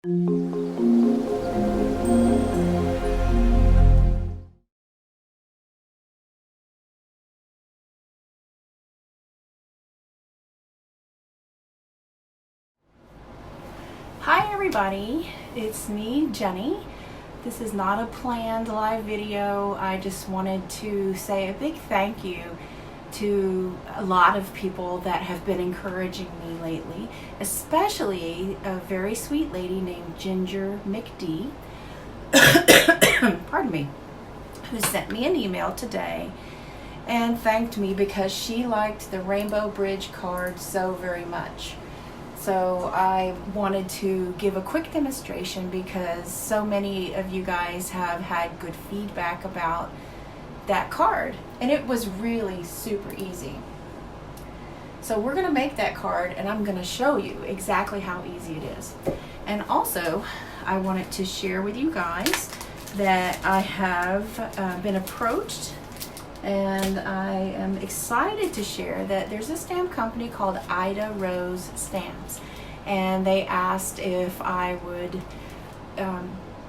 Hi everybody, it's me, Jenny. This is not a planned live video. I just wanted to say a big thank you to a lot of people that have been encouraging me lately, especially a very sweet lady named Ginger McD, pardon me, who sent me an email today and thanked me because she liked the Rainbow Bridge card so very much. So I wanted to give a quick demonstration because so many of you guys have had good feedback about that card, and it was really super easy. So we're going to make that card and I'm going to show you exactly how easy it is. And also I wanted to share with you guys that I have been approached, and I am excited to share that there's a stamp company called Ida Rose Stamps, and they asked if I would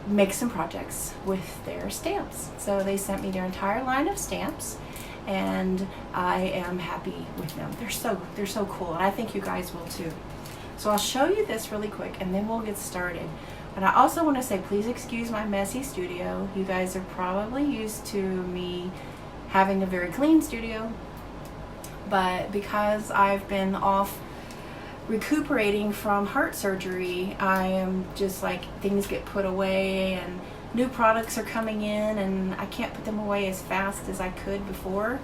make some projects with their stamps. So they sent me their entire line of stamps, and I am happy with them. They're so cool, and I think you guys will too. So I'll show you this really quick and then we'll get started. And I also want to say, please excuse my messy studio. You guys are probably used to me having a very clean studio, but because I've been off recuperating from heart surgery, I am just like, things get put away and new products are coming in and I can't put them away as fast as I could before.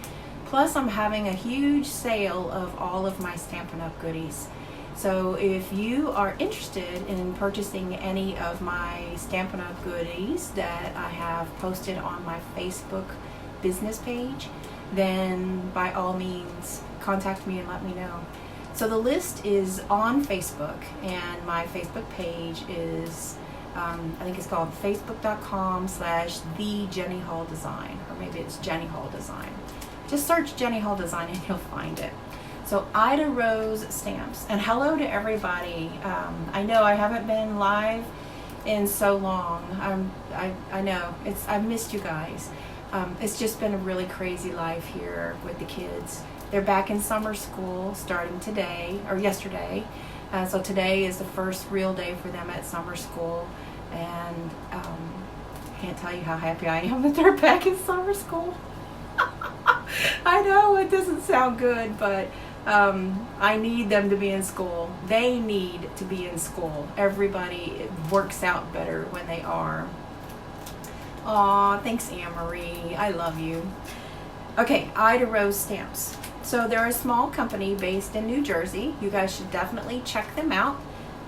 Plus I'm having a huge sale of all of my Stampin' Up! Goodies. So if you are interested in purchasing any of my Stampin' Up! Goodies that I have posted on my Facebook business page, then by all means contact me and let me know. So the list is on Facebook, and my Facebook page is I think it's called facebook.com/the JennyHallDesign, or maybe it's Jenny Hall Design. Just search Jenny Hall Design and you'll find it. So Ida Rose Stamps, and hello to everybody. I know I haven't been live in so long. I know I've missed you guys. It's just been a really crazy life here with the kids. They're back in summer school starting today, or yesterday. So today is the first real day for them at summer school. And can't tell you how happy I am that they're back in summer school. I know it doesn't sound good, but I need them to be in school. They need to be in school. Everybody, it works out better when they are. Aw, thanks Anne-Marie. I love you. Okay, Ida Rose Stamps. So they're a small company based in New Jersey. You guys should definitely check them out.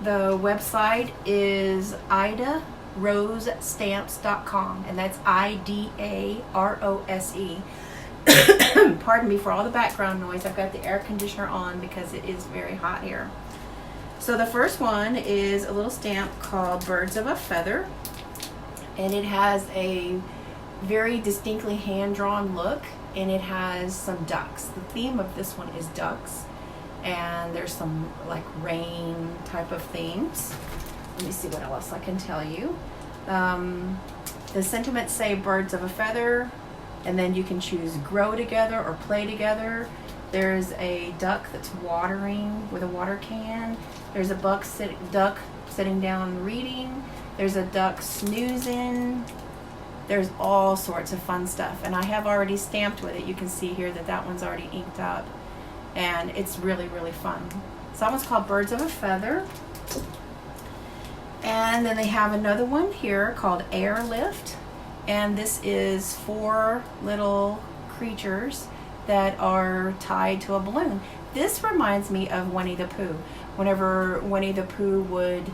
The website is idarosestamps.com, and that's IDAROSE. Pardon me for all the background noise. I've got the air conditioner on because it is very hot here. So the first one is a little stamp called Birds of a Feather, and it has a very distinctly hand-drawn look, and it has some ducks. The theme of this one is ducks, and there's some like rain type of themes. Let me see what else I can tell you. The sentiments say birds of a feather, and then you can choose grow together or play together. There's a duck that's watering with a water can. There's a duck sitting down reading. There's a duck snoozing. There's all sorts of fun stuff, and I have already stamped with it. You can see here that that one's already inked up, and it's really, really fun. So that one's called Birds of a Feather. And then they have another one here called Airlift, and this is 4 little creatures that are tied to a balloon. This reminds me of Winnie the Pooh. Whenever Winnie the Pooh would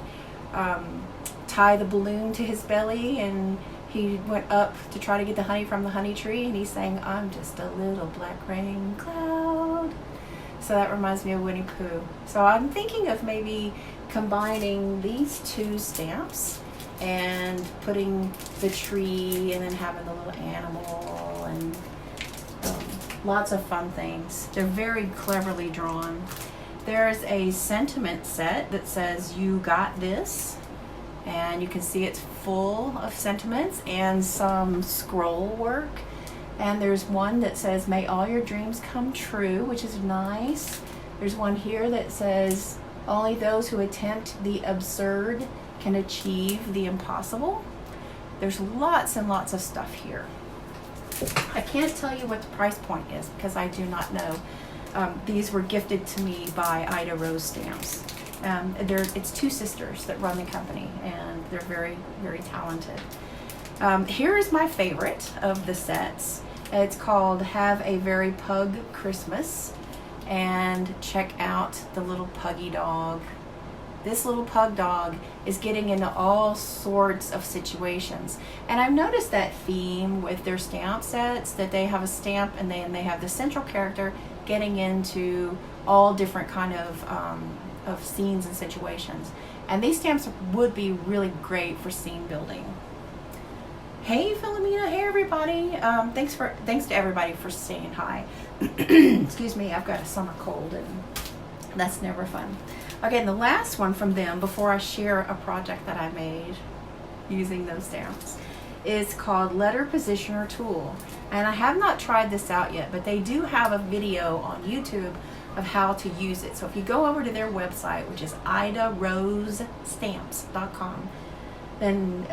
tie the balloon to his belly, and he went up to try to get the honey from the honey tree, and he sang, "I'm just a little black rain cloud." So that reminds me of Winnie Pooh. So I'm thinking of maybe combining these 2 stamps and putting the tree and then having the little animal, and lots of fun things. They're very cleverly drawn. There's a sentiment set that says "You got this," and you can see it's full of sentiments and some scroll work. And there's one that says, "May all your dreams come true," which is nice. There's one here that says, "Only those who attempt the absurd can achieve the impossible." There's lots and lots of stuff here. I can't tell you what the price point is because I do not know. These were gifted to me by Ida Rose Stamps. It's two sisters that run the company, and they're very, very talented. Here is my favorite of the sets. It's called Have a Very Pug Christmas. And check out the little puggy dog. This little pug dog is getting into all sorts of situations. And I've noticed that theme with their stamp sets, that they have a stamp and then they have the central character getting into all different kind of scenes and situations. And these stamps would be really great for scene building. Hey Philomena, hey everybody. Thanks to everybody for saying hi. Excuse me, I've got a summer cold and that's never fun. Okay, and the last one from them before I share a project that I made using those stamps is called Letter Positioner Tool. And I have not tried this out yet, but they do have a video on YouTube of how to use it. So if you go over to their website, which is idarosestamps.com, then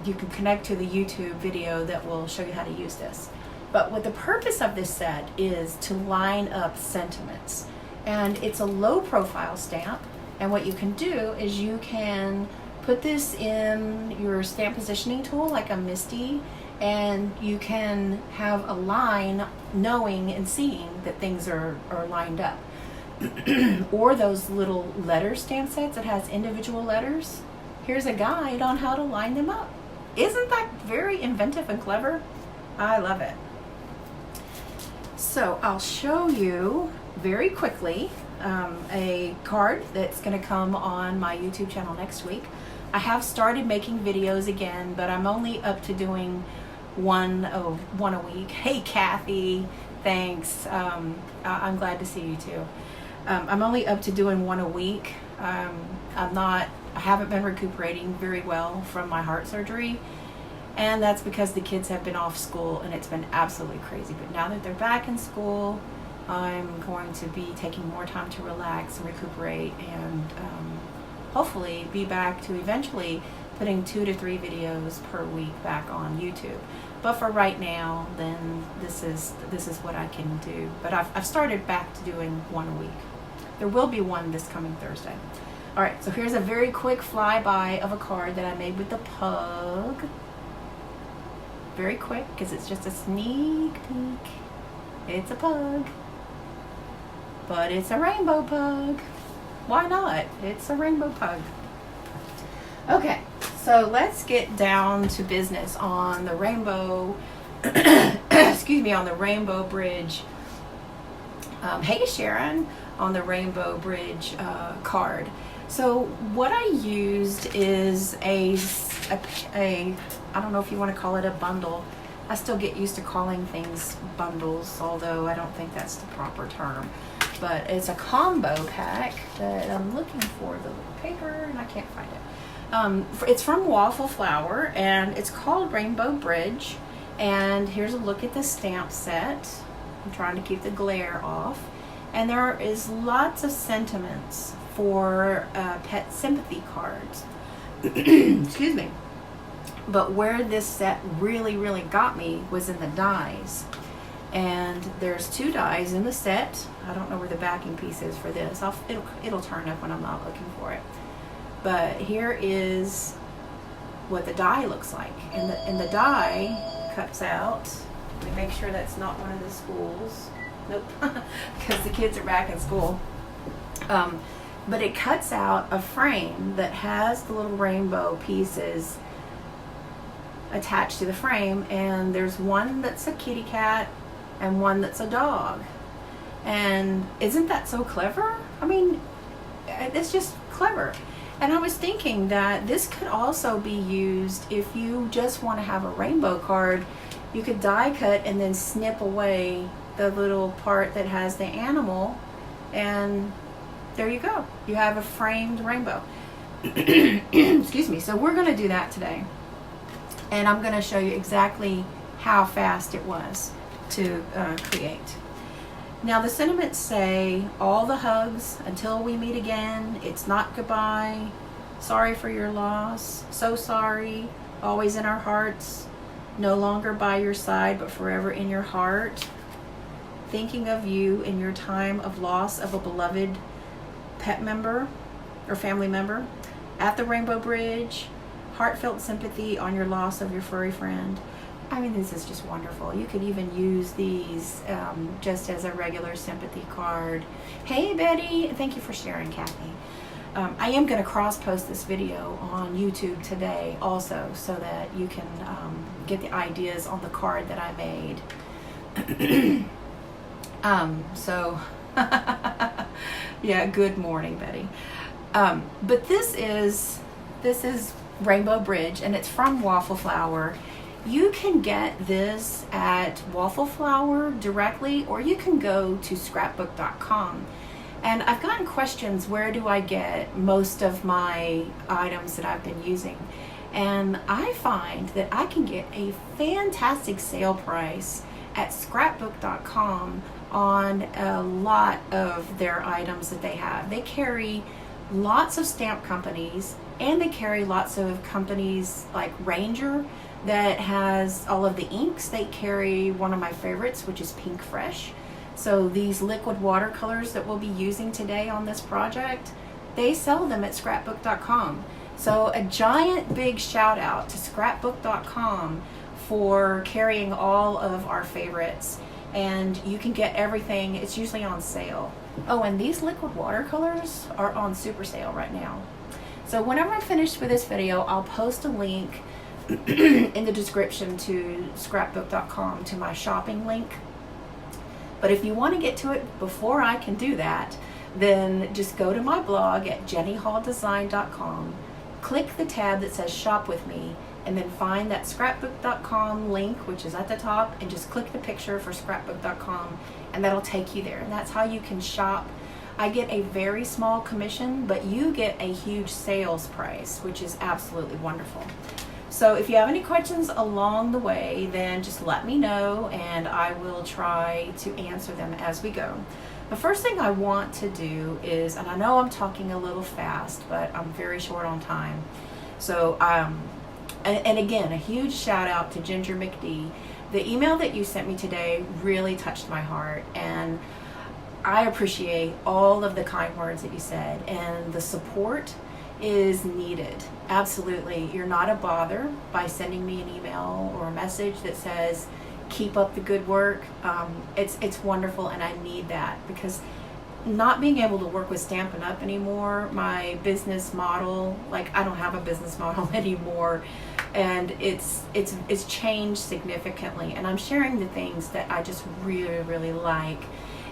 you can connect to the YouTube video that will show you how to use this. But what the purpose of this set is to line up sentiments. And it's a low profile stamp, and what you can do is you can put this in your stamp positioning tool like a Misty, and you can have a line knowing and seeing that things are lined up. Or those little letter stamp sets that has individual letters. Here's a guide on how to line them up. Isn't that very inventive and clever? I love it. So I'll show you very quickly a card that's going to come on my YouTube channel next week. I have started making videos again, but I'm only up to doing one a week. Hey Kathy, thanks. I'm glad to see you too. I'm only up to doing one a week. I haven't been recuperating very well from my heart surgery, and that's because the kids have been off school and it's been absolutely crazy. But now that they're back in school, I'm going to be taking more time to relax and recuperate, and hopefully be back to eventually putting 2 to 3 videos per week back on YouTube. But for right now, then this is what I can do. But I've started back to doing one a week. There will be one this coming Thursday. All right, so here's a very quick flyby of a card that I made with the pug. Very quick, because it's just a sneak peek. It's a pug, but it's a rainbow pug. Why not? It's a rainbow pug. Okay, so let's get down to business on the rainbow, excuse me, on the Rainbow Bridge. Hey Sharon, on the Rainbow Bridge card. So what I used is a I don't know if you want to call it a bundle. I still get used to calling things bundles, although I don't think that's the proper term. But it's a combo pack that I'm looking for the paper and I can't find it. It's from Waffle Flower and it's called Rainbow Bridge. And here's a look at the stamp set. I'm trying to keep the glare off. And there is lots of sentiments for pet sympathy cards. Excuse me. But where this set really, really got me was in the dies. And there's 2 dies in the set. I don't know where the backing piece is for this. It'll turn up when I'm not looking for it. But here is what the die looks like. And the die cuts out. Let me make sure that's not one of the schools. Nope, because the kids are back in school. But it cuts out a frame that has the little rainbow pieces attached to the frame, and there's one that's a kitty cat and one that's a dog. And isn't that so clever? I mean, it's just clever. And I was thinking that this could also be used if you just want to have a rainbow card. You could die cut and then snip away the little part that has the animal, and there you go. You have a framed rainbow. Excuse me. So we're going to do that today. And I'm going to show you exactly how fast it was to create. Now the sentiments say, all the hugs until we meet again. It's not goodbye. Sorry for your loss. So sorry. Always in our hearts. No longer by your side, but forever in your heart. Thinking of you in your time of loss of a beloved pet member or family member. At the Rainbow Bridge. Heartfelt sympathy on your loss of your furry friend. I mean, this is just wonderful. You could even use these just as a regular sympathy card. Hey, Betty. Thank you for sharing, Kathy. I am going to cross-post this video on YouTube today also, so that you can get the ideas on the card that I made. Yeah, good morning, Betty. But this is Rainbow Bridge, and it's from Waffle Flower. You can get this at Waffle Flower directly, or you can go to scrapbook.com. And I've gotten questions, where do I get most of my items that I've been using? And I find that I can get a fantastic sale price at scrapbook.com on a lot of their items that they have. They carry lots of stamp companies, and they carry lots of companies like Ranger that has all of the inks. They carry one of my favorites, which is Pinkfresh. So these liquid watercolors that we'll be using today on this project, they sell them at scrapbook.com. So a giant big shout out to scrapbook.com for carrying all of our favorites. And you can get everything, it's usually on sale. Oh, and these liquid watercolors are on super sale right now. So whenever I'm finished with this video, I'll post a link in the description to scrapbook.com to my shopping link. But if you want to get to it before I can do that, then just go to my blog at jennyhalldesign.com, click the tab that says shop with me, and then find that scrapbook.com link, which is at the top, and just click the picture for scrapbook.com, and that'll take you there. And that's how you can shop. I get a very small commission, but you get a huge sales price, which is absolutely wonderful. So if you have any questions along the way, then just let me know, and I will try to answer them as we go. The first thing I want to do is, and I know I'm talking a little fast, but I'm very short on time. So, and again, a huge shout out to Ginger McD. The email that you sent me today really touched my heart, and I appreciate all of the kind words that you said, and the support is needed. Absolutely. You're not a bother by sending me an email or a message that says, keep up the good work. It's wonderful, and I need that, because not being able to work with Stampin' Up anymore, my business model, like I don't have a business model anymore, and it's changed significantly, and I'm sharing the things that I just really, really like.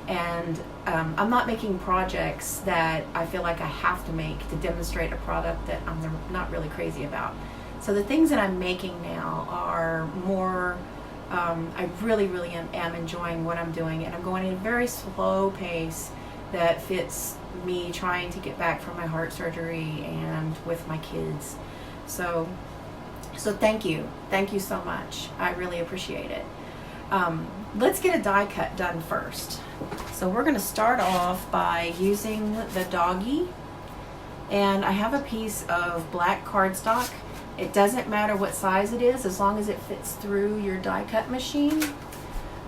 And I'm not making projects that I feel like I have to make to demonstrate a product that I'm not really crazy about. So the things that I'm making now are more, I really, really am enjoying what I'm doing, and I'm going at a very slow pace that fits me trying to get back from my heart surgery and with my kids. So thank you so much. I really appreciate it. Let's get a die cut done first. So we're going to start off by using the doggy, and I have a piece of black cardstock. It doesn't matter what size it is as long as it fits through your die cut machine.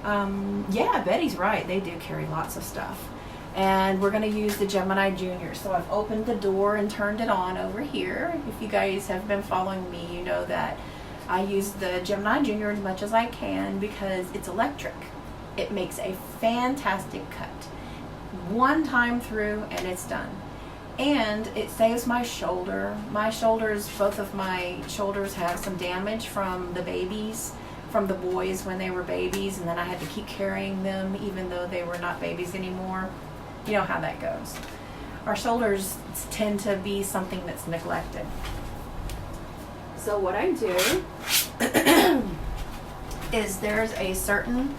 Yeah, Betty's right, they do carry lots of stuff. And we're going to use the Gemini Junior. So I've opened the door and turned it on over here. If you guys have been following me, you know that I use the Gemini Junior as much as I can because it's electric. It makes a fantastic cut. One time through and it's done. And it saves my shoulder. My shoulders, both of my shoulders have some damage from the babies, from the boys when they were babies, and then I had to keep carrying them even though they were not babies anymore. You know how that goes. Our shoulders tend to be something that's neglected. So what I do is there's a certain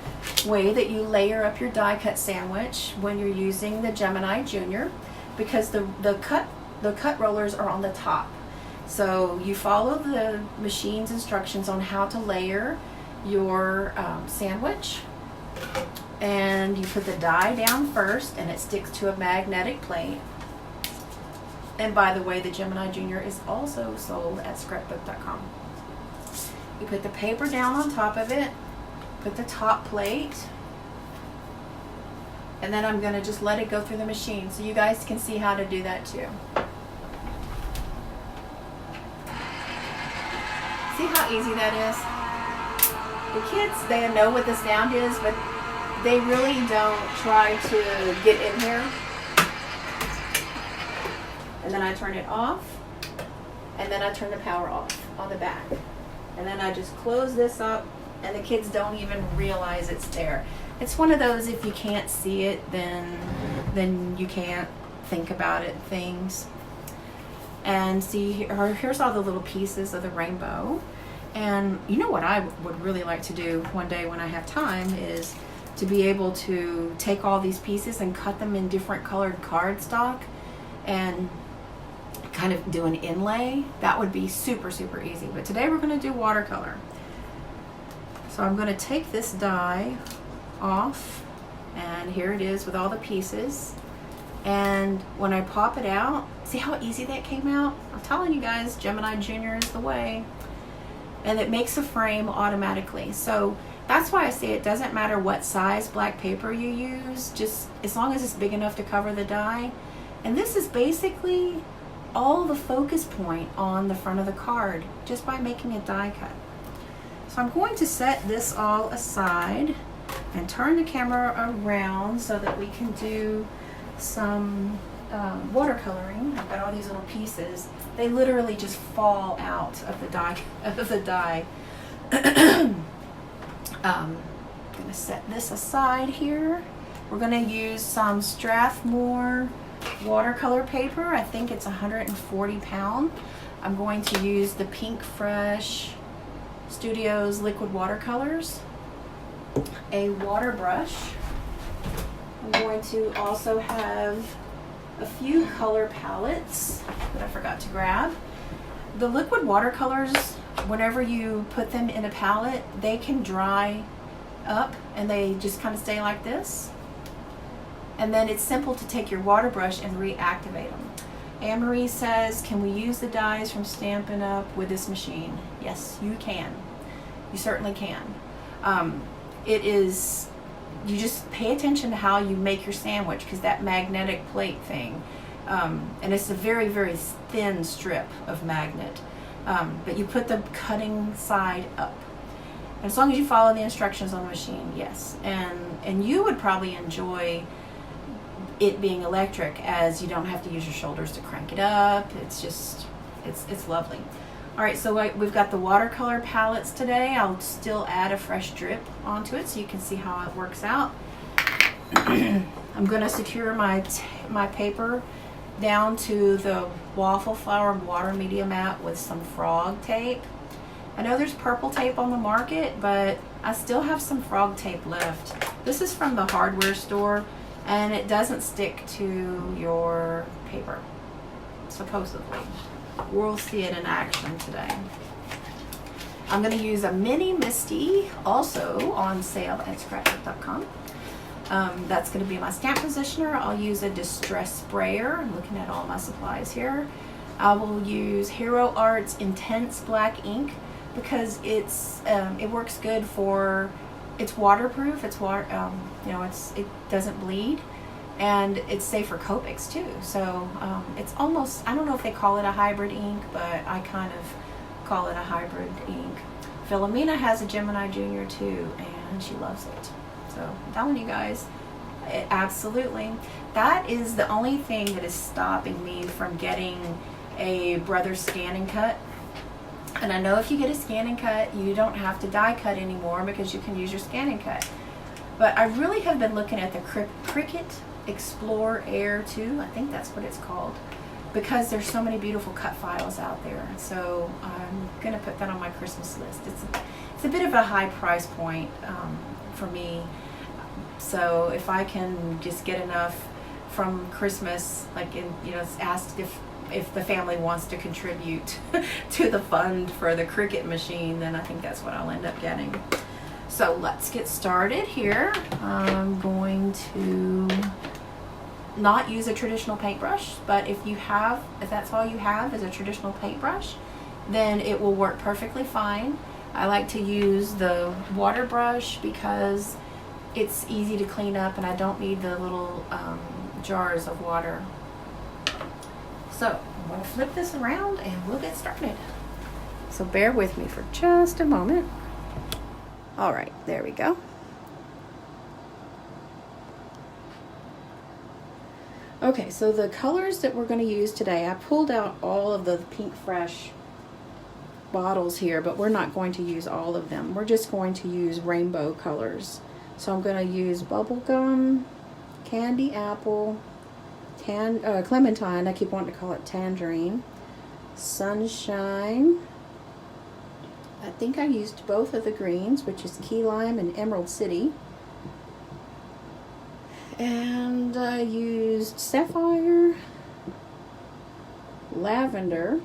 way that you layer up your die cut sandwich when you're using the Gemini Junior, because the cut the cut rollers are on the top. So you follow the machine's instructions on how to layer your sandwich, and you put the die down first, and it sticks to a magnetic plate. And by the way, the Gemini Junior is also sold at scrapbook.com. You put the paper down on top of it, put the top plate, and then I'm going to just let it go through the machine so you guys can see how to do that too. See how easy that is? The kids, they know what the sound is, but they really don't try to get in here. And then I turn it off, and then I turn the power off on the back. And then I just close this up, and the kids don't even realize it's there. It's one of those, if you can't see it, then you can't think about it things. And see, here's all the little pieces of the rainbow. And you know what I would really like to do one day when I have time is to be able to take all these pieces and cut them in different colored cardstock and kind of do an inlay. That would be super, super easy. But today we're going to do watercolor. So I'm going to take this die off, and here it is with all the pieces. And when I pop it out, see how easy that came out? I'm telling you guys, Gemini Junior is the way. And it makes a frame automatically. So that's why I say it doesn't matter what size black paper you use, just as long as it's big enough to cover the die. And this is basically all the focus point on the front of the card just by making a die cut. So I'm going to set this all aside and turn the camera around so that we can do some watercoloring. I've got all these little pieces. They literally just fall out of the die. I'm going to set this aside here. We're going to use some Strathmore watercolor paper. I think it's 140 pound. I'm going to use the Pinkfresh Studios liquid watercolors, a water brush. I'm going to also have a few color palettes that I forgot to grab. The liquid watercolors, whenever you put them in a palette, they can dry up and they just kind of stay like this. And then it's simple to take your water brush and reactivate them. Anne-Marie says, can we use the dies from Stampin' Up! With this machine? Yes, you can. You certainly can. It is, you just pay attention to how you make your sandwich, because that magnetic plate thing, and it's a very, very thin strip of magnet, but you put the cutting side up. And as long as you follow the instructions on the machine, yes. And you would probably enjoy it being electric, as you don't have to use your shoulders to crank it up. It's just, it's lovely. All right, so we've got the watercolor palettes today. I'll still add a fresh drip onto it so you can see how it works out. I'm going to secure my paper down to the Waffle Flower Water Media Mat with some frog tape. I know there's purple tape on the market, but I still have some frog tape left. This is from the hardware store, and it doesn't stick to your paper, supposedly. We'll see it in action today. I'm going to use a mini Misty, also on sale at scrapbook.com. That's going to be my stamp positioner. I'll use a distress sprayer. I'm looking at all my supplies here. I will use Hero Art's Intense Black ink because it works good for, it's waterproof. It's it doesn't bleed. And it's safe for Copics too. So it's almost, I don't know if they call it a hybrid ink, but I kind of call it a hybrid ink. Philomena has a Gemini Junior too, and she loves it. So I'm telling you guys, absolutely. That is the only thing that is stopping me from getting a Brothers Scan and Cut. And I know if you get a Scan and Cut, you don't have to die cut anymore because you can use your Scan and Cut. But I really have been looking at the Cricut Explore Air 2, I think that's what it's called, because there's so many beautiful cut files out there. So I'm gonna put that on my Christmas list. It's a bit of a high price point for me. So if I can just get enough from Christmas, like it's asked if if the family wants to contribute to the fund for the Cricut machine, then I think that's what I'll end up getting. So let's get started here. I'm going to not use a traditional paintbrush, but if that's all you have is a traditional paintbrush, then it will work perfectly fine. I like to use the water brush because it's easy to clean up and I don't need the little jars of water. So I'm going to flip this around and we'll get started. So bear with me for just a moment. All right, there we go. Okay, so the colors that we're going to use today, I pulled out all of the Pinkfresh bottles here, but we're not going to use all of them. We're just going to use rainbow colors. So I'm going to use bubblegum, candy apple, Clementine, I keep wanting to call it tangerine, sunshine. I think I used both of the greens, which is key lime and emerald city. And I used sapphire, lavender,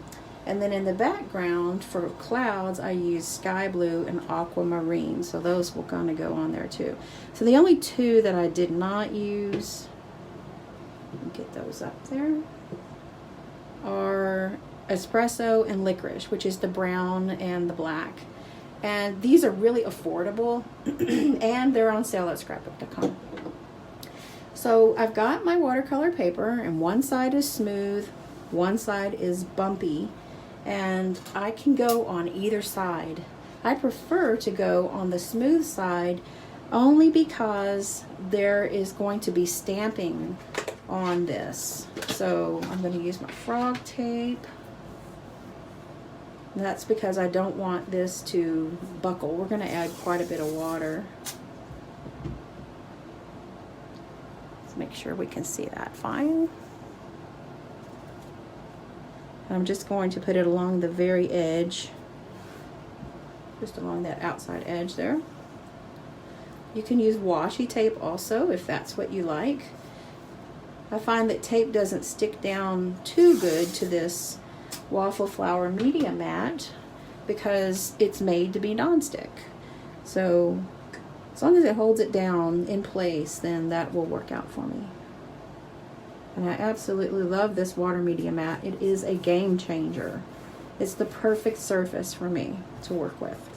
and then in the background for clouds I used sky blue and aquamarine. So those will kind of go on there too. So the only two that I did not use, get those up there, are espresso and licorice, which is the brown and the black. And these are really affordable and they're on sale at scrapbook.com. So I've got my watercolor paper and one side is smooth, one side is bumpy, and I can go on either side. I prefer to go on the smooth side only because there is going to be stamping on this. So I'm going to use my frog tape. And that's because I don't want this to buckle. We're going to add quite a bit of water. Let's make sure we can see that fine. I'm just going to put it along the very edge, just along that outside edge there. You can use washi tape also if that's what you like. I find that tape doesn't stick down too good to this Waffle Flower Media Mat because it's made to be nonstick. So as long as it holds it down in place, then that will work out for me. And I absolutely love this water media mat. It is a game changer. It's the perfect surface for me to work with.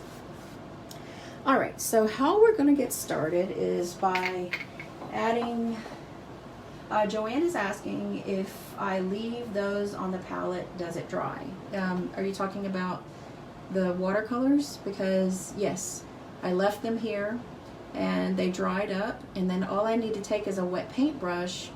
All right, so how we're going to get started is by adding, Joanne is asking if I leave those on the palette, does it dry? Are you talking about the watercolors? Because yes, I left them here and they dried up, and then all I need to take is a wet paintbrush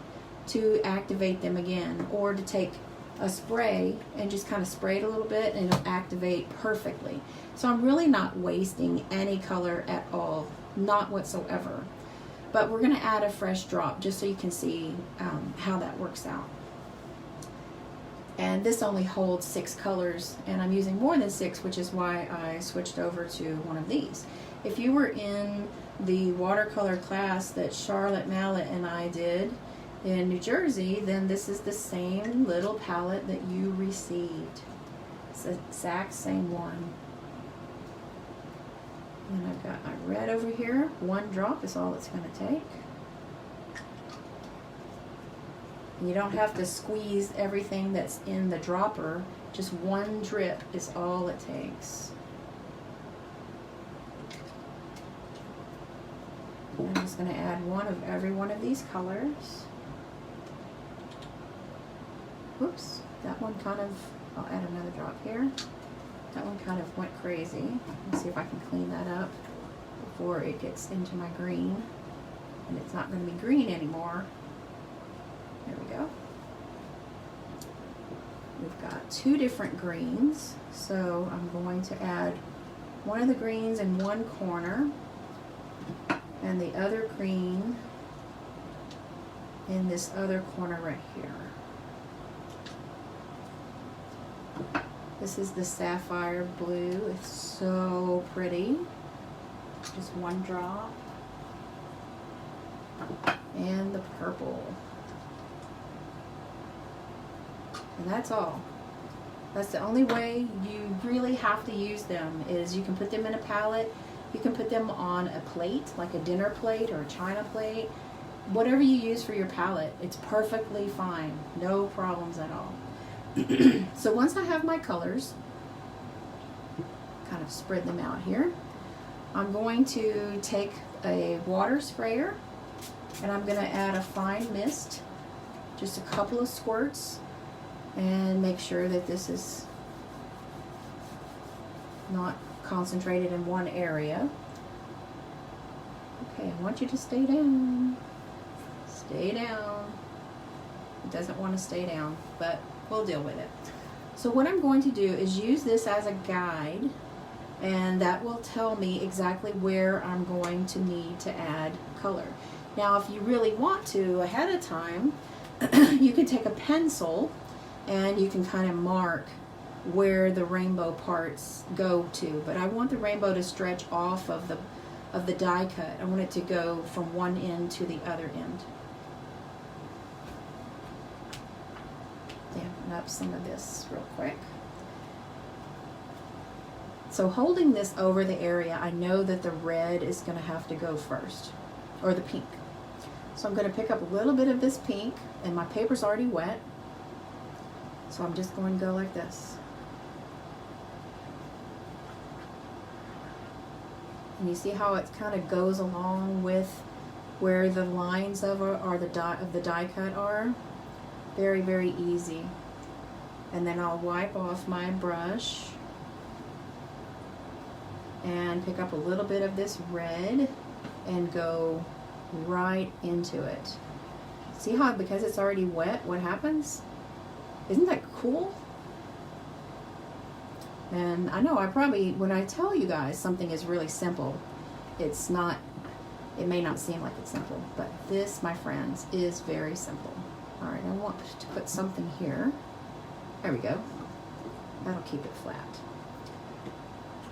to activate them again, or to take a spray and just kind of spray it a little bit and it'll activate perfectly. So I'm really not wasting any color at all, not whatsoever. But we're going to add a fresh drop just so you can see how that works out. And this only holds 6 colors, and I'm using more than 6, which is why I switched over to one of these. If you were in the watercolor class that Charlotte Mallet and I did in New Jersey, then this is the same little palette that you received. It's the exact same one. And I've got my red over here. 1 drop is all it's going to take. You don't have to squeeze everything that's in the dropper. Just 1 drip is all it takes. I'm just going to add one of every one of these colors. Whoops, that one kind of, I'll add another drop here. That one kind of went crazy. Let's see if I can clean that up before it gets into my green. And it's not going to be green anymore. There we go. We've got 2 different greens. So I'm going to add one of the greens in one corner and the other green in this other corner right here. This is the sapphire blue. It's so pretty. Just 1 drop. And the purple. And that's all. That's the only way you really have to use them, is you can put them in a palette, you can put them on a plate, like a dinner plate or a china plate. Whatever you use for your palette, it's perfectly fine. No problems at all. So once I have my colors, kind of spread them out here, I'm going to take a water sprayer and I'm going to add a fine mist, just a couple of squirts, and make sure that this is not concentrated in one area. Okay, I want you to stay down. Stay down. It doesn't want to stay down, but we'll deal with it. So what I'm going to do is use this as a guide, and that will tell me exactly where I'm going to need to add color. Now, if you really want to ahead of time, you can take a pencil and you can kind of mark where the rainbow parts go to. But I want the rainbow to stretch off of the die cut. I want it to go from one end to the other end. Dampen up some of this real quick. So holding this over the area, I know that the red is going to have to go first, or the pink. So I'm going to pick up a little bit of this pink, and my paper's already wet. So I'm just going to go like this. And you see how it kind of goes along with where the lines of the die cut are? Very, very easy. And then I'll wipe off my brush and pick up a little bit of this red and go right into it. See how, because it's already wet, what happens? Isn't that cool? And I know when I tell you guys something is really simple, it's not, it may not seem like it's simple, but this, my friends, is very simple. All right, I want to put something here. There we go. That'll keep it flat.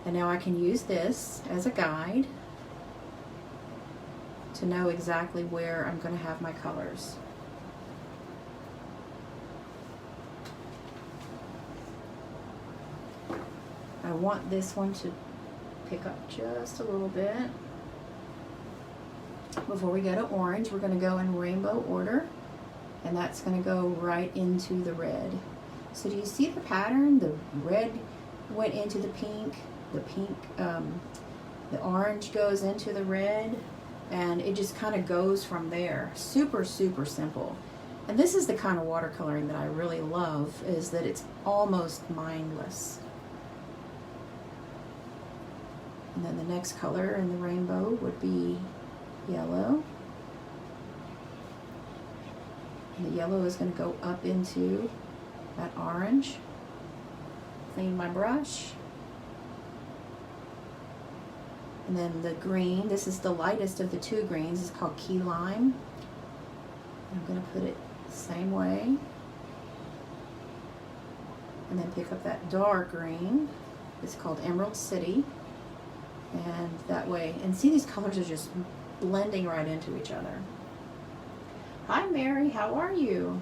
And now I can use this as a guide to know exactly where I'm going to have my colors. I want this one to pick up just a little bit. Before we go to orange, we're going to go in rainbow order, and that's going to go right into the red. So do you see the pattern? The red went into the pink, the orange goes into the red, and it just kind of goes from there. Super, super simple. And this is the kind of watercoloring that I really love, is that it's almost mindless. And then the next color in the rainbow would be yellow. And the yellow is going to go up into that orange. Clean my brush. And then the green, this is the lightest of the two greens, it's called key lime. I'm going to put it the same way. And then pick up that dark green. It's called Emerald City. And that way, and see, these colors are just blending right into each other. Hi Mary, how are you?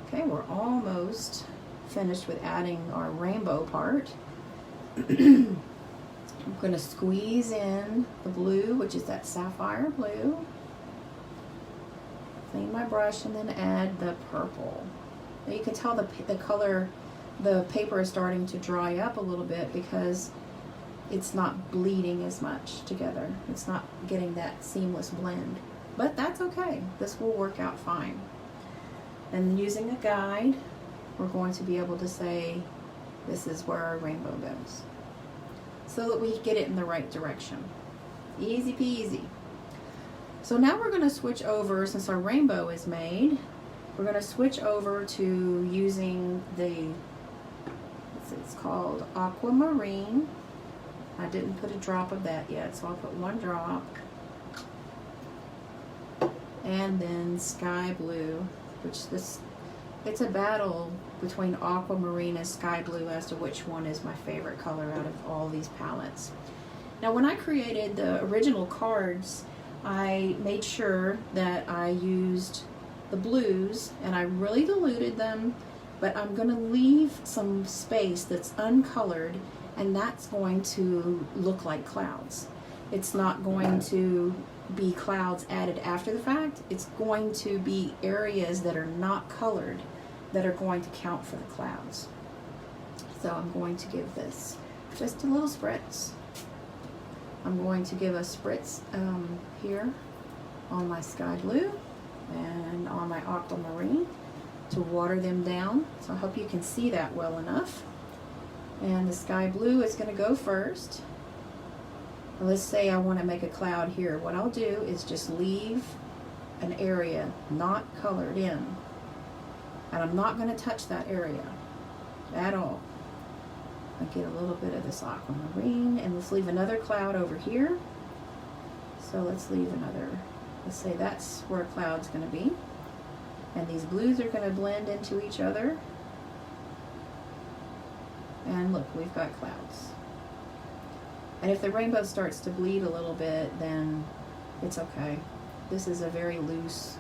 Okay, we're almost finished with adding our rainbow part. I'm going to squeeze in the blue, which is that sapphire blue. Clean my brush and then add the purple. Now you can tell the color, the paper is starting to dry up a little bit because it's not bleeding as much together. It's not getting that seamless blend. But that's okay. This will work out fine. And using a guide, we're going to be able to say, this is where our rainbow goes, so that we get it in the right direction. Easy peasy. So now we're going to switch over, since our rainbow is made, we're going to switch over to using it's called Aquamarine. I didn't put a drop of that yet, so I'll put one drop. And then Sky Blue, which it's a battle between Aquamarine and Sky Blue as to which one is my favorite color out of all these palettes. Now when I created the original cards, I made sure that I used the blues, and I really diluted them, but I'm going to leave some space that's uncolored, and that's going to look like clouds. It's not going to be clouds added after the fact. It's going to be areas that are not colored that are going to count for the clouds. So I'm going to give this just a little spritz. I'm going to give a spritz here on my sky blue and on my aquamarine to water them down. So I hope you can see that well enough. And the sky blue is going to go first. Let's say I want to make a cloud here. What I'll do is just leave an area not colored in. And I'm not going to touch that area at all. I get a little bit of this aquamarine, and let's leave another cloud over here. So let's leave another, let's say that's where a cloud's going to be. And these blues are going to blend into each other. And look, we've got clouds. And if the rainbow starts to bleed a little bit, then it's okay. This is a very loose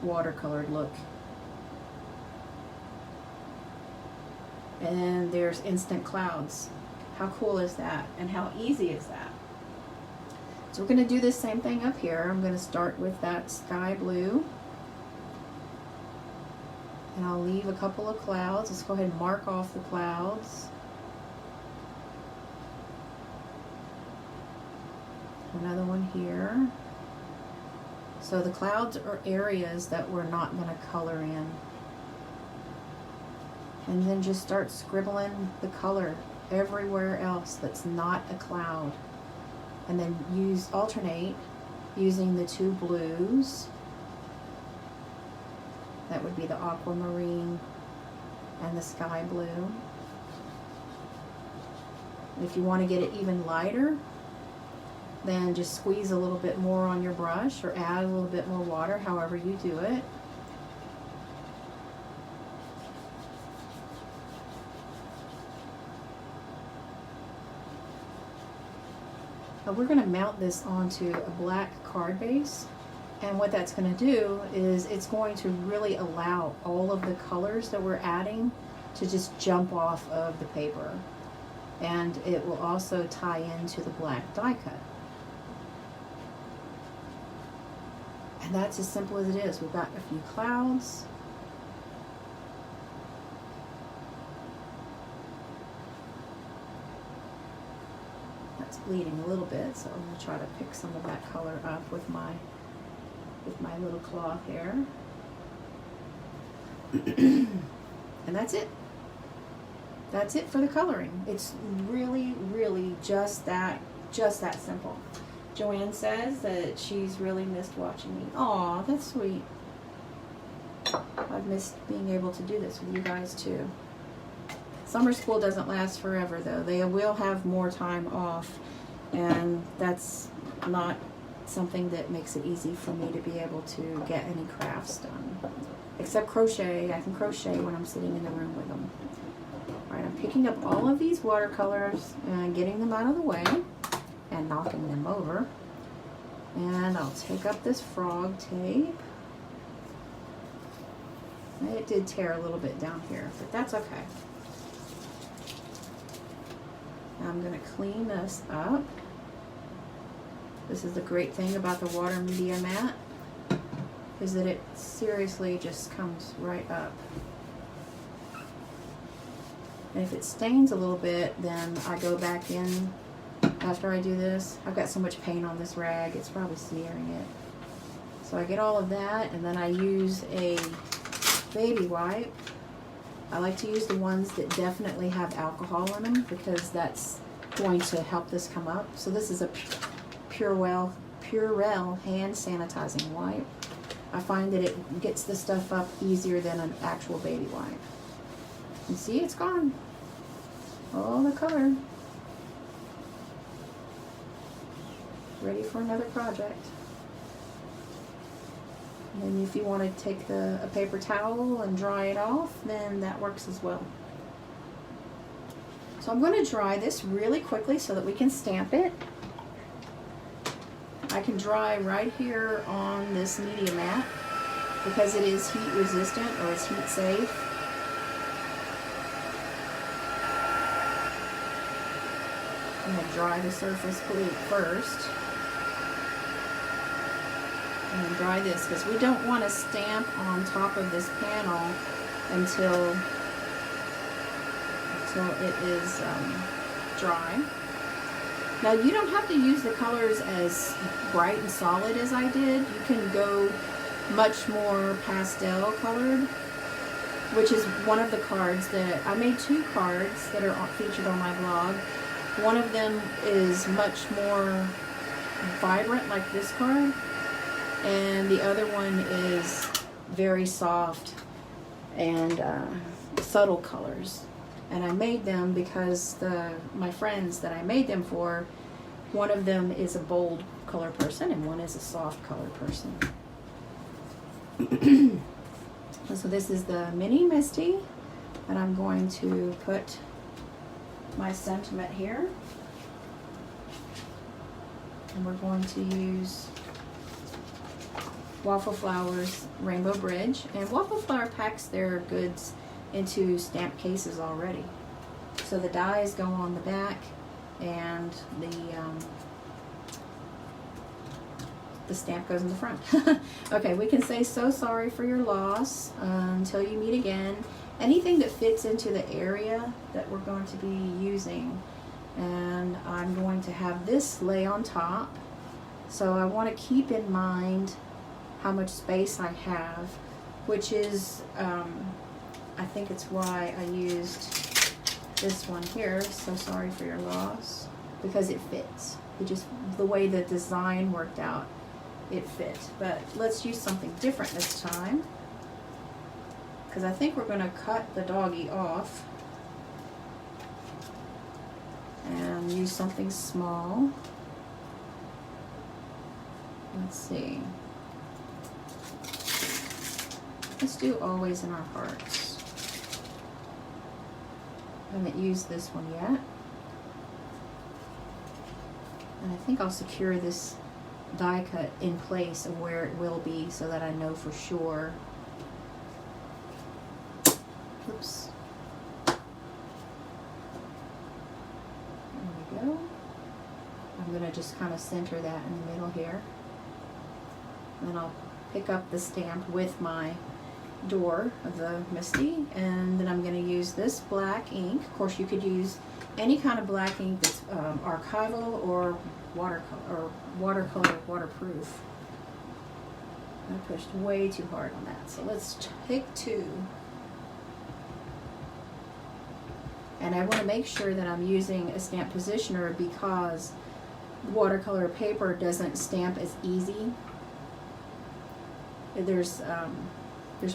watercolored look. And there's instant clouds. How cool is that? And how easy is that? So we're going to do this same thing up here. I'm going to start with that sky blue. And I'll leave a couple of clouds. Let's go ahead and mark off the clouds. Another one here. So the clouds are areas that we're not going to color in. And then just start scribbling the color everywhere else that's not a cloud. And then alternate using the two blues. That would be the aquamarine and the sky blue. If you want to get it even lighter, then just squeeze a little bit more on your brush or add a little bit more water, however you do it. Now we're going to mount this onto a black card base, and what that's going to do is it's going to really allow all of the colors that we're adding to just jump off of the paper, and it will also tie into the black die cut. And that's as simple as it is. We've got a few clouds. That's bleeding a little bit, so I'm going to try to pick some of that color up with my little cloth here. And that's it. That's it for the coloring. It's really, really just that simple. Joanne says that she's really missed watching me. Aw, that's sweet. I've missed being able to do this with you guys too. Summer school doesn't last forever though. They will have more time off, and that's not something that makes it easy for me to be able to get any crafts done. Except crochet. I can crochet when I'm sitting in the room with them. Alright, I'm picking up all of these watercolors and getting them out of the way and knocking them over. And I'll take up this frog tape. It did tear a little bit down here, but that's okay. Now I'm going to clean this up. This is the great thing about the water media mat, is that it seriously just comes right up. And if it stains a little bit, then I go back in after I do this. I've got so much paint on this rag, it's probably smearing it. So I get all of that, and then I use a baby wipe. I like to use the ones that definitely have alcohol in them, because that's going to help this come up. So this is a Purell hand sanitizing wipe. I find that it gets the stuff up easier than an actual baby wipe. And see, it's gone. All the color. Ready for another project. And then if you want to take a paper towel and dry it off, then that works as well. So I'm going to dry this really quickly so that we can stamp it. I can dry right here on this media mat. because it is heat resistant or it's heat safe. I'm going to dry the surface first. And then dry this because we don't want to stamp on top of this panel until it is dry. Now you don't have to use the colors as bright and solid as I did. You can go much more pastel colored, which is one of the cards that I made. 2 cards that are featured on my blog. One of them is much more vibrant, like this card, and the other one is very soft and subtle colors. And I made them because my friends that I made them for, one of them is a bold color person and one is a soft color person. So this is the Mini Misty, and I'm going to put my sentiment here. And we're going to use Waffle Flower's Rainbow Bridge. And Waffle Flower packs their goods into stamp cases already. So the dies go on the back and the stamp goes in the front. Okay, we can say so sorry for your loss until you meet again. Anything that fits into the area that we're going to be using. And I'm going to have this lay on top. So I want to keep in mind how much space I have, which is, I think it's why I used this one here, So Sorry for Your Loss, because it fits. It just, the way the design worked out, it fit. But let's use something different this time, because I think we're going to cut the doggy off and use something small. Let's see. Let's do Always in Our Hearts. I haven't used this one yet. And I think I'll secure this die cut in place of where it will be so that I know for sure. Oops. There we go. I'm going to just kind of center that in the middle here. And then I'll pick up the stamp with my door of the Misty, and then I'm going to use this black ink. Of course, you could use any kind of black ink that's archival or watercolor waterproof. I pushed way too hard on that, so let's take 2. And I want to make sure that I'm using a stamp positioner because watercolor paper doesn't stamp as easy. There's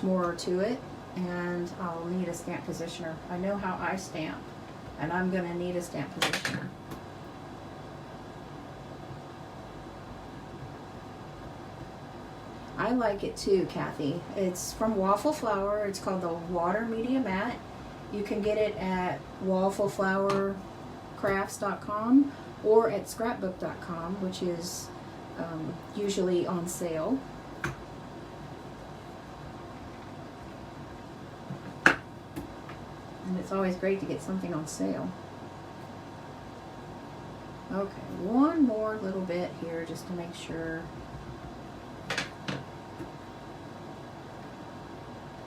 more to it, and I'll need a stamp positioner. I know how I stamp, and I'm going to need a stamp positioner. I like it too, Kathy. It's from Waffle Flower. It's called the Water Media Matte. You can get it at waffleflowercrafts.com or at scrapbook.com, which is usually on sale. And it's always great to get something on sale. Okay, one more little bit here just to make sure.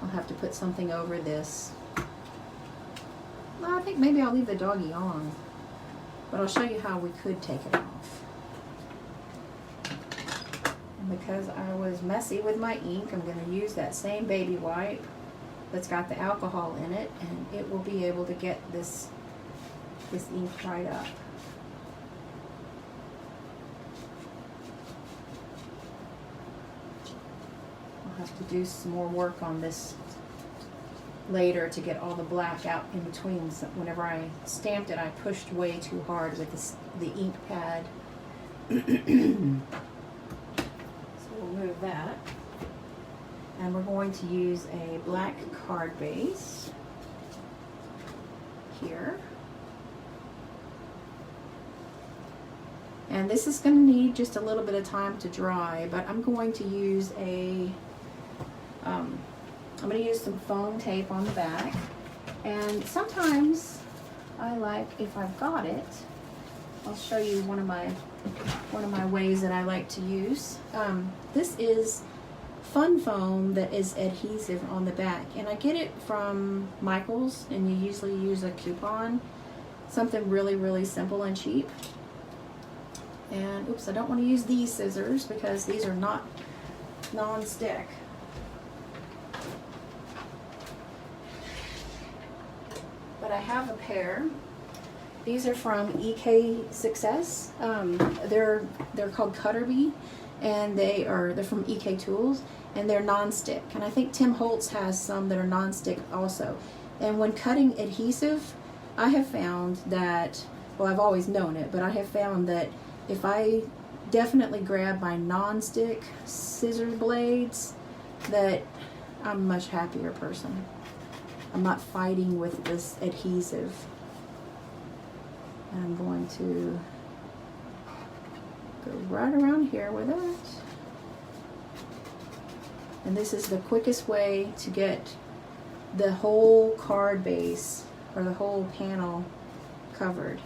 I'll have to put something over this. Well, I think maybe I'll leave the doggy on, but I'll show you how we could take it off. And because I was messy with my ink, I'm going to use that same baby wipe that's got the alcohol in it, and it will be able to get this ink right up. I'll have to do some more work on this later to get all the black out in between. So whenever I stamped it, I pushed way too hard with the ink pad. So we'll move that. And we're going to use a black card base here. And this is going to need just a little bit of time to dry, but I'm going to use a I'm going to use some foam tape on the back, and sometimes I like, if I've got it, I'll show you one of my ways that I like to use. This is fun foam that is adhesive on the back, and I get it from Michael's, and you usually use a coupon, something really simple and cheap. And oops, I don't want to use these scissors because these are not non-stick. But I have a pair. These are from EK Success. They're called Cutterbee, and they're from EK Tools, and they're non-stick. And I think Tim Holtz has some that are non-stick also. And when cutting adhesive, I have found that, well, I've always known it, but I have found that if I definitely grab my non-stick scissor blades, that I'm a much happier person. I'm not fighting with this adhesive. And I'm going to go right around here with it. And this is the quickest way to get the whole card base or the whole panel covered.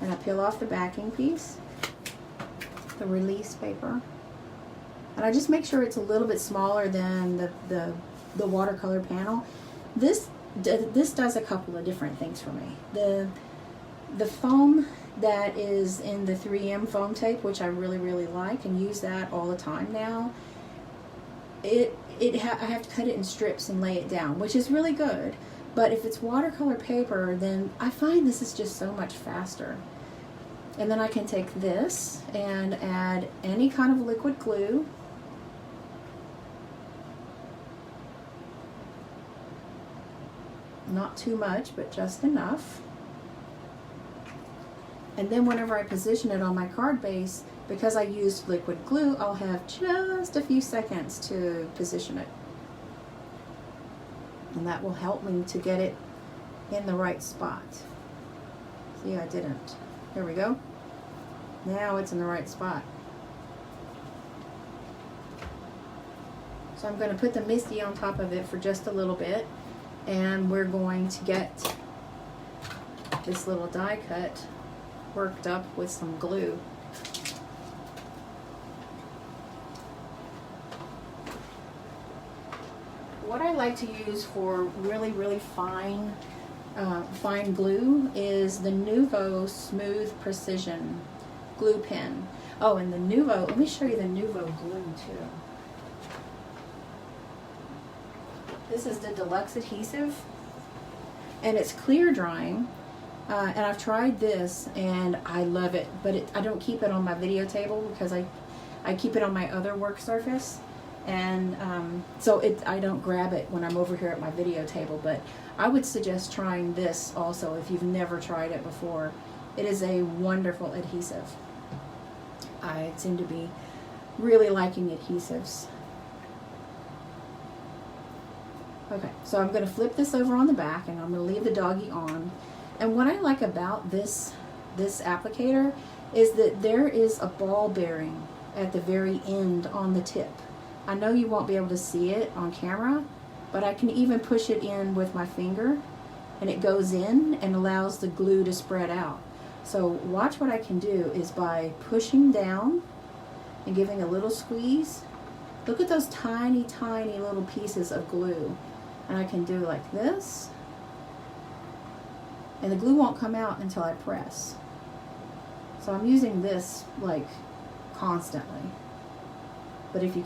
And I peel off the backing piece, the release paper, and I just make sure it's a little bit smaller than the watercolor panel. This does a couple of different things for me. The foam that is in the 3M foam tape, which I really like and use that all the time now, I have to cut it in strips and lay it down, which is really good. But if it's watercolor paper, then I find this is just so much faster. And then I can take this and add any kind of liquid glue. Not too much, but just enough. And then whenever I position it on my card base, because I used liquid glue, I'll have just a few seconds to position it. And that will help me to get it in the right spot. See, I didn't. There we go. Now it's in the right spot. So I'm going to put the Misty on top of it for just a little bit, and we're going to get this little die cut worked up with some glue. What I like to use for really fine fine glue is the Nuvo Smooth Precision glue pen. Oh, and the Nuvo, let me show you the Nuvo glue too. This is the deluxe adhesive, and it's clear drying, and I've tried this and I love it, but I don't keep it on my video table because I keep it on my other work surface, and so I don't grab it when I'm over here at my video table. But I would suggest trying this also if you've never tried it before. It is a wonderful adhesive. I seem to be really liking adhesives. Okay, so I'm going to flip this over on the back, and I'm going to leave the doggy on. And what I like about this applicator is that there is a ball bearing at the very end on the tip. I know you won't be able to see it on camera, but I can even push it in with my finger, and it goes in and allows the glue to spread out. So watch what I can do is by pushing down and giving a little squeeze. Look at those tiny little pieces of glue. And I can do like this, and the glue won't come out until I press. So I'm using this like constantly. But if you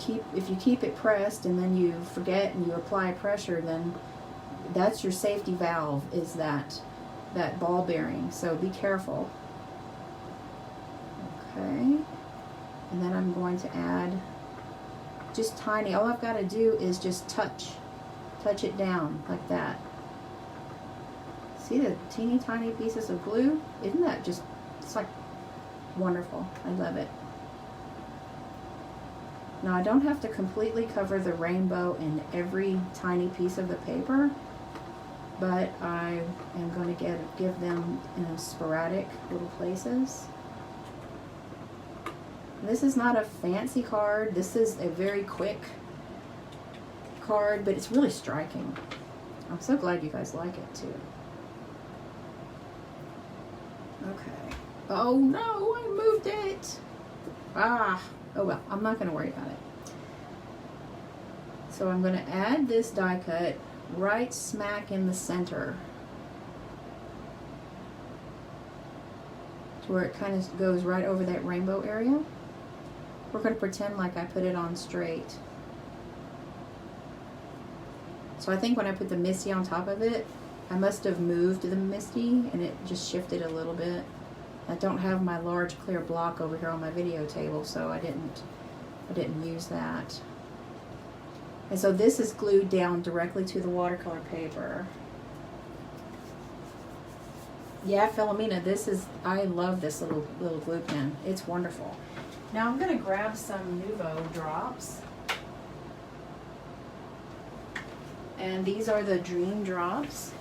keep it pressed and then you forget and you apply pressure, then that's your safety valve, is that ball bearing. So be careful. Okay. And then I'm going to add just tiny. All I've got to do is just touch it down like that. See the teeny tiny pieces of glue? Isn't that just, it's like wonderful. I love it. Now I don't have to completely cover the rainbow in every tiny piece of the paper, but I am going to give them in sporadic little places. This is not a fancy card. This is a very quick card, but it's really striking. I'm so glad you guys like it too. Okay. Oh no, I moved it. Ah, oh well, I'm not going to worry about it. So I'm going to add this die cut right smack in the center to where it kind of goes right over that rainbow area. We're going to pretend like I put it on straight. So I think when I put the Misty on top of it, I must have moved the Misty and it just shifted a little bit. I don't have my large clear block over here on my video table, so I didn't use that. And so this is glued down directly to the watercolor paper. Yeah, Philomena, I love this little glue pen. It's wonderful. Now I'm going to grab some Nouveau drops. And these are the Dream Drops.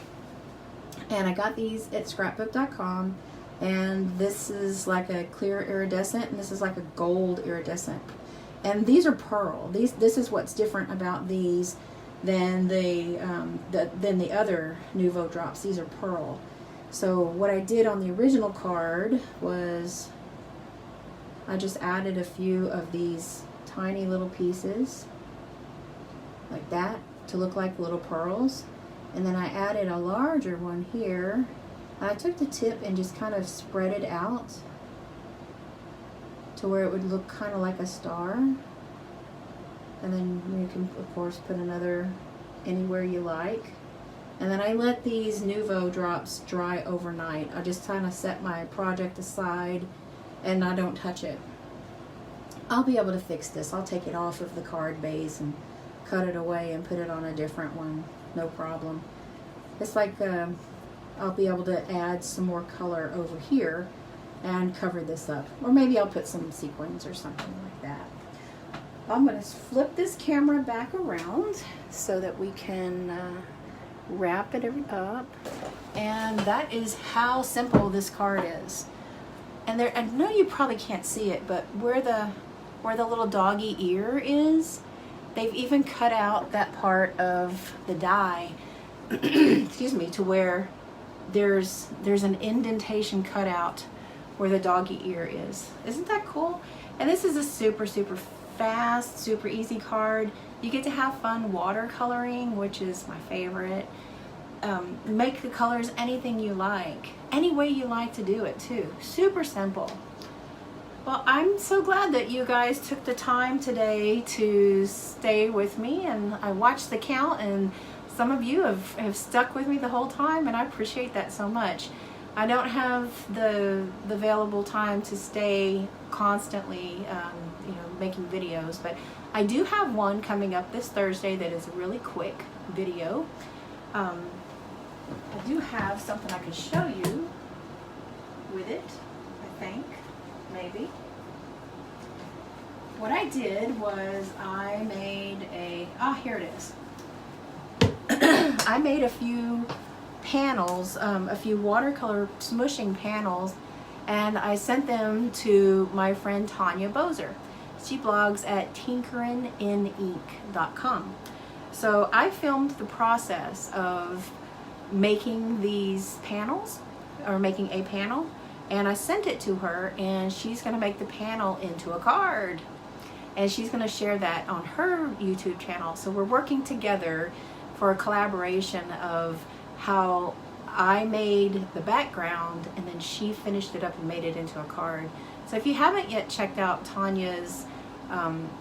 And I got these at scrapbook.com. And this is like a clear iridescent, and this is like a gold iridescent. And these are pearl. This is what's different about these than the other Nouveau drops. These are pearl. So what I did on the original card was I just added a few of these tiny little pieces like that to look like little pearls. And then I added a larger one here. I took the tip and just kind of spread it out to where it would look kind of like a star. And then you can, of course, put another anywhere you like. And then I let these Nouveau drops dry overnight. I just kind of set my project aside and I don't touch it. I'll be able to fix this. I'll take it off of the card base and cut it away and put it on a different one. No problem. It's like I'll be able to add some more color over here and cover this up. Or maybe I'll put some sequins or something like that. I'm going to flip this camera back around so that we can wrap it up. And that is how simple this card is. And I know you probably can't see it, but where the little doggy ear is, they've even cut out that part of the die, excuse me, to where there's an indentation cut out where the doggy ear is. Isn't that cool? And this is a super fast, super easy card. You get to have fun watercoloring, which is my favorite. Make the colors anything you like, any way you like to do it too. Super simple. Well, I'm so glad that you guys took the time today to stay with me, and I watched the count, and some of you have stuck with me the whole time, and I appreciate that so much. I don't have the available time to stay constantly making videos, but I do have one coming up this Thursday that is a really quick video. I do have something I can show you with it, I think, maybe. What I did was I made here it is. I made a few panels, a few watercolor smushing panels, and I sent them to my friend Tanya Bozer. She blogs at tinkeringinink.com. So I filmed the process of making these panels, or making a panel, and I sent it to her, and she's going to make the panel into a card, and she's going to share that on her YouTube channel. So we're working together for a collaboration of how I made the background and then she finished it up and made it into a card. So if you haven't yet checked out Tanya's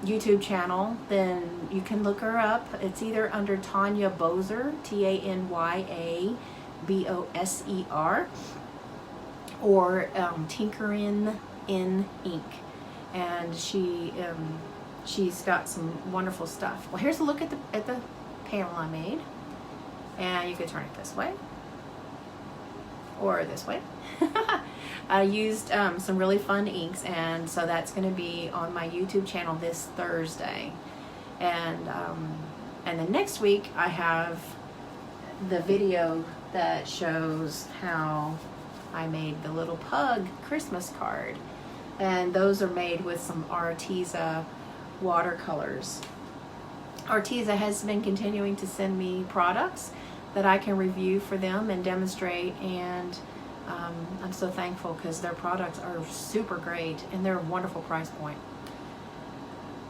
YouTube channel, then you can look her up. It's either under Tanya Bozer, TanyaBoser, or Tinkerin in Ink, and she's got some wonderful stuff. Well, here's a look at the panel I made, and you could turn it this way or this way. I used some really fun inks, and so that's going to be on my YouTube channel this Thursday. And then next week I have the video that shows how I made the little pug Christmas card. and those are made with some Arteza watercolors. Arteza has been continuing to send me products that I can review for them and demonstrate, and I'm so thankful because their products are super great and they're a wonderful price point.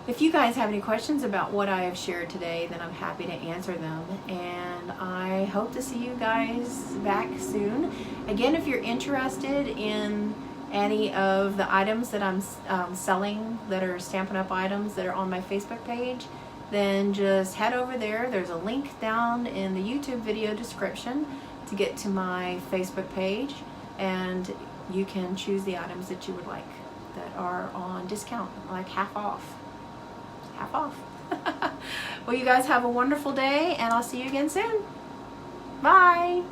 If you guys have any questions about what I have shared today, then I'm happy to answer them, and I hope to see you guys back soon. Again, if you're interested in any of the items that I'm selling that are Stampin' Up! Items that are on my Facebook page, then just head over there. There's a link down in the YouTube video description to get to my Facebook page, and you can choose the items that you would like that are on discount, like half off. Half off. Well, you guys have a wonderful day, and I'll see you again soon. Bye.